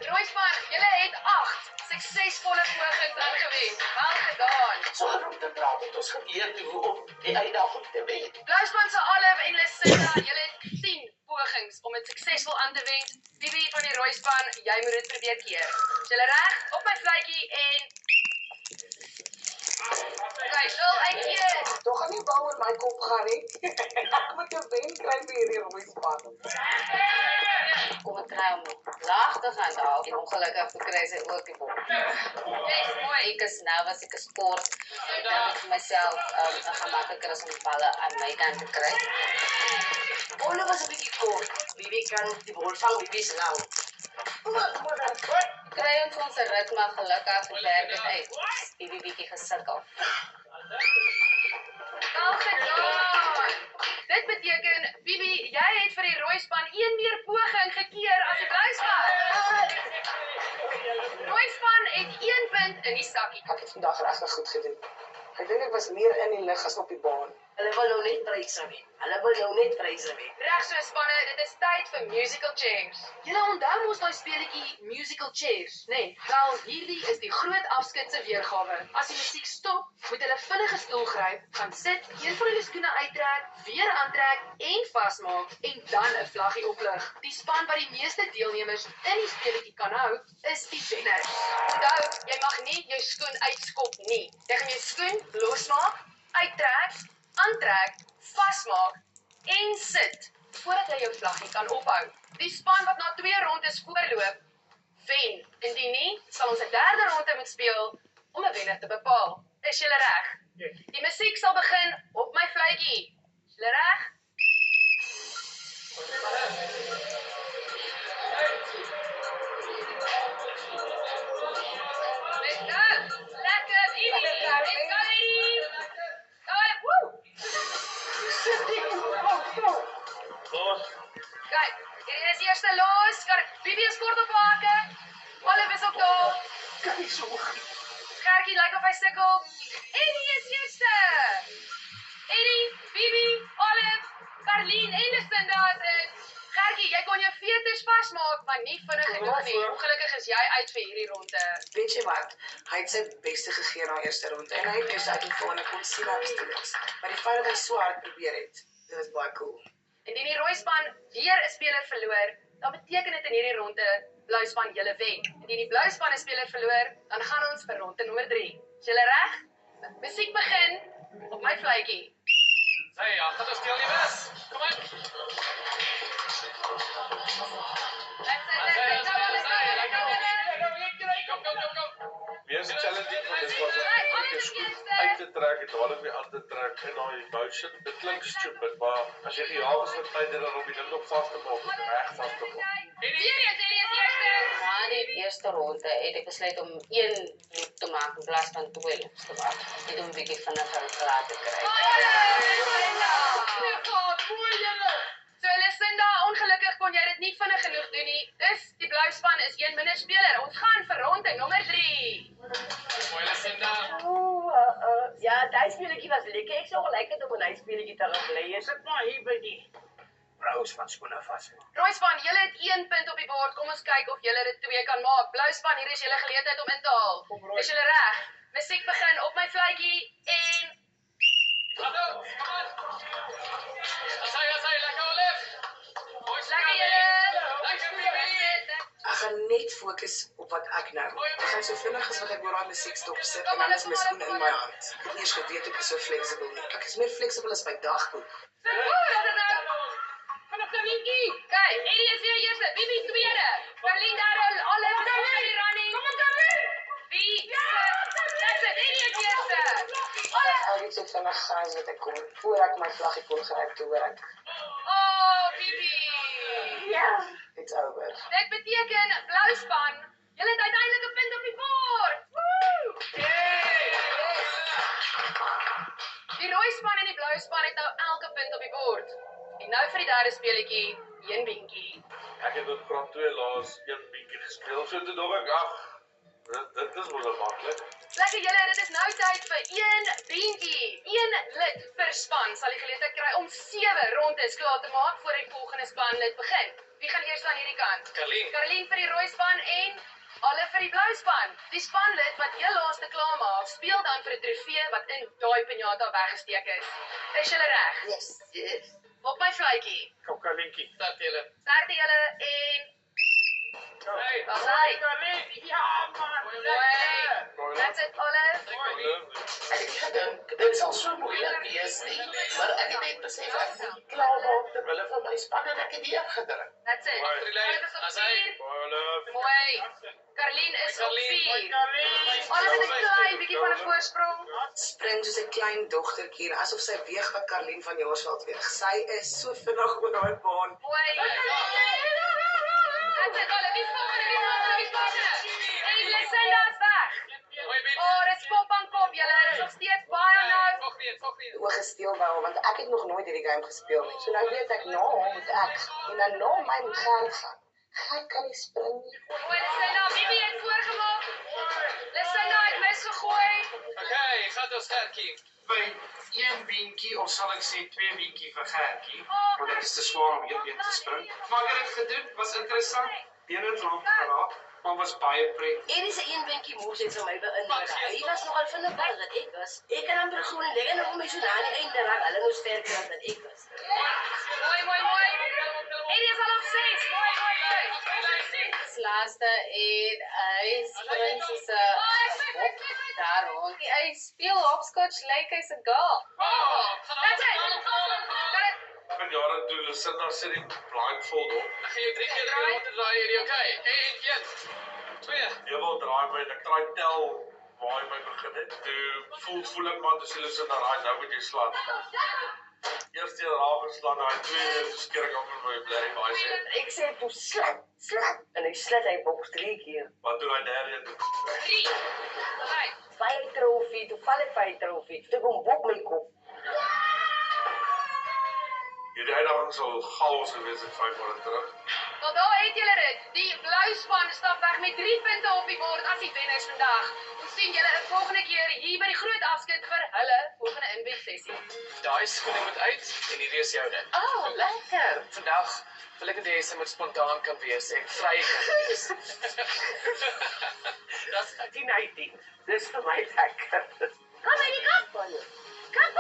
Rooispan, julle het 8 suksesvolle pogings ingewend. Wel gedaan. Sonder om te praat het ons geleer hoe om die uitdaging te wen. Bluispan se Olive en Lucinda, julle het 10 pogings om dit suksesvol aan te wend. Bibi van die Rooispan, jy moet dit probeer keer. Is julle reg? Op my fluitjie en okay, stil uitkeer. Toch gaan nie bou in my kop gaan nie. Ek moet 'n wen kry vir hierdie Rooispan. Kom ek kry om laag te gaan daar en ongelukkig verkry sy ook die bom. Yes, mooi. Ek is nou as ek 'n sport dan is vir myself gaan makliker as om die balle aan my kant te kry. Olle was 'n bietjie kort. Bibi kan die bal vang, Bibi is lang. Kry ons rit maar gelukkig werk dit uit. Bibi bietjie gesukkel. Wel gedaan. Dit beteken, Bibi, jy het vir die Rooispan 1 meer poging gekeer as die Bluispan. Rooispan het 1 punt in die sakkie. Ek het vandag regtig goed gedoen. Ek dink ek was meer in die lig as op die baan. Hulle wil nou net pryse wen. Reg so spanne, dit is tyd vir musical chairs. Julle onthou mos daai speletjie musical chairs, né? Nee, wel, hierdie is die groot afskud se weergawe. As die musiek stop, moet hulle vinnige stoel gryp, gaan sit, een van hulle skoene uittrek, weer aantrek en vasmaak en dan 'n vlaggie oplig. Die span wat die meeste deelnemers in die speletjie kan hou, is die wenner. Onthou, jy mag nie jou skoen uitskop nie. Jy gaan jou skoen losmaak, uittrek, aantrek, vasmaak en sit voordat jy jou vlaggie kan ophou. Die span wat na 2 rondes voorloop, wen. Indien nie, sal ons 'n derde ronde moet speel om 'n wenner te bepaal. Is julle reg? Die musiek sal begin op my fluitjie. Is julle reg? Let's go! Lekker, Bibi! Let's go, ladies! Woe! Kyk, hier is eerste los. Bibi is kort op hake. Olive is op daar. Kyk so. Gertjie lyk of hy sukkel. Eddie is eerste. Eddie, Bibi, Olive, Carlien en Lucinda is in. Gertjie, jy kon jou veters vasmaak, maar nie vinnig genoeg nie. Ongelukkig is jy uit vir hierdie ronde. Weet jy wat? Hy het sy beste gegee na eerste ronde en hy het dus uit die volgende kon sien wat is. Maar die feit dat hy so hard probeer het, dit was baie cool. Indien die Rooispan weer 'n speler verloor, dan beteken dit in hierdie ronde Bluispan julle wen. Indien die Bluispan 'n speler verloor, dan gaan ons vir ronde nommer 3. Is julle reg? Musiek begin op my fluitjie. Hey, ja, dat is die bes. Kom aan. Meer is die challenge van dit was om jou skoen uit te trek en dadelik weer aan te trek en daai motion. Dit klink stupid, maar as jy gejaag is vir tyd dan op die ding op vas te maak, reg vas te maak. Hier is eerste. Na die eerste ronde het ek besluit om 1 loop te maak in plaas van 2 loops te maak. Net om 'n bietjie vinniger te laat te kry. So Lucinda, ongelukkig kon jy dit nie vinnig genoeg doen nie. Dus die Bluispan is 1 minder speler. Ons gaan vir ronde nommer 3. Mooi, Lucinda. Ja, daai speletjie was lekker. Ek sou gelyk het op 'n speletjie te bly. Sit maar hier by die vrous van skoene vas. Rooispan, julle het 1 punt op die bord. Kom ons kyk of julle dit 2 kan maak. Bluispan, hier is julle geleentheid om in te haal. Is julle reg? Musiek begin op my fluitjie en Hallo, kom aan. Asai, lekker Olive. Mooi lekker julle. Lekker Bibi. Ek gaan net fokus op wat ek nou. Ek gaan so vinnig as wat ek oor daai musiek stop sit en dan is my skoen in my hand. Ek het eers geweet ek is so flexible nie. Ek is meer flexible as my dagboek. Vanaf die winkie. Kyk, Eddie is weer eerste. Bibi tweede. Carlien derde. Olive is in die running. Kom aan, Carlien. Wie? That's it. Eddie is eerste. Olive. Ek het so vinnig gegaan as wat ek kon, voor ek my vlaggie kon gryp toe hoor ek. Oh, Bibi. Ja. It's over. Dit beteken Bluispan, julle het uiteindelik 'n punt op die bord. Woo! Die Rooispan en die Bluispan het nou elke punt op die bord. En nou vir die derde speletjie, 1 binkie. Ek het in graad 2 laas 1 bietjie gespeel. So toe dink ek, ag, Dit is wel maklik. Lekker julle, dit is nou tyd vir een beentjie. Een lid per span sal die geleentheid kry om 7 rondes klaar te maak voor die volgende spanlid begin. Wie gaan eers aan hierdie kant? Karlien. Karlien vir die rooi span en alle vir die blou span. Die spanlid wat heel laaste klaar maak, speel dan vir 'n trofee wat in daai pinjata weggesteek is. Is julle reg? Yes. Op my fluitjie. Kom Karlientjie. Start julle. Sterkte julle en Hey. daar's hy. Ja, man. Mooi. That's it, Olive. Ek het gedink, dit sal so moeilik wees nie, maar ek het net besef ek moet klaar maak terwyl van my span en ek het die gedruk. That's it. Mooi. Olive is op As hy- 4. Olive. Mooi. Karlien is op Karlien. 4. Olive het 'n klein bietjie van 'n voorsprong. Spring soos 'n klein dogtertjie, asof sy weeg wat Karlien van Jaarsveld weeg. Sy is so vinnig oor daai baan. Mooi. That's it, Olive. Wie volgende? En Lucinda is weg. Mooi, baby. Oh, dit is kop aan kop, julle. Dit is nog steeds baie nou. Volg nie. Oë gesteel by hom, want ek het nog nooit hierdie game gespeel nie. So nou weet ek hom moet ek en dan my moet Gert gaan. Gert kan nie spring nie. Mooi, Lucinda. Bibi het voorgemaak. Lucinda het misgegooi. Okay, gaat ons Gertjie. By een beentjie of sal ek sê 2 beentjie vir Gertjie, Oh, want dit is te swaar om een been te spring. Maar ek het dit gedoen, was interessant. Bene het lank geraak, maar was baie pret. Erie se een beentjie moes het vir my beïnvloed. Hy was nogal vinniger as ek was. Ek kan amper gewoon lê en hom so na die einde raak. Hulle moes sterker as wat ek was. mooi. Eddie is al op 6. Mooi. Dis laaste en hy spring soos 'n hop daar rond. Hy speel hopscotch lyk hy's 'n girl. That's it. Got it. Van jare toe Lucinda sit die blindfold op. Ek gaan jou 3 keer rond te draai hierdie, okay? 1, 2. Jy wil draai my en ek try tel waar hy my begin het. Toe voel ek maar toe sê Lucinda, "Raai, nou moet jy slaan." Eerste keer raak geslaan, daai tweede toe skeer ek op my blerrie baie sê. Ek sê toe slat. En hy slat hy boks 3 keer. Wat toe hy derde een toe. 3. Right. 5 trofee, toe val ek 5 trofee. Toe kom bok my kop. Hierdie uitdaging sal chaos gewees het 5 maande terug. Wel, daar het julle dit. Die blou span stap weg met 3 punte op die bord as die wenners vandag. Ons sien julle 'n volgende keer hier by die groot afskeid vir hulle volgende inbed-sessie. Daai skoene moet uit en hierdie is joune. Oh, lekker. Vandag wil ek net hê sy moet spontaan kan wees en vry kan wees. Dis 18. Dis vir my lekker. Kom in die kamp, Bonnie. Kom.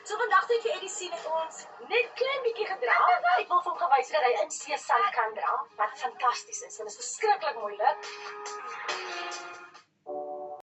So vandag het jy Eddie sien met ons net klein bietjie gedra. Ek wil vir hom gewys dat hy in see sand kan dra, wat fantasties is en is verskriklik moeilik.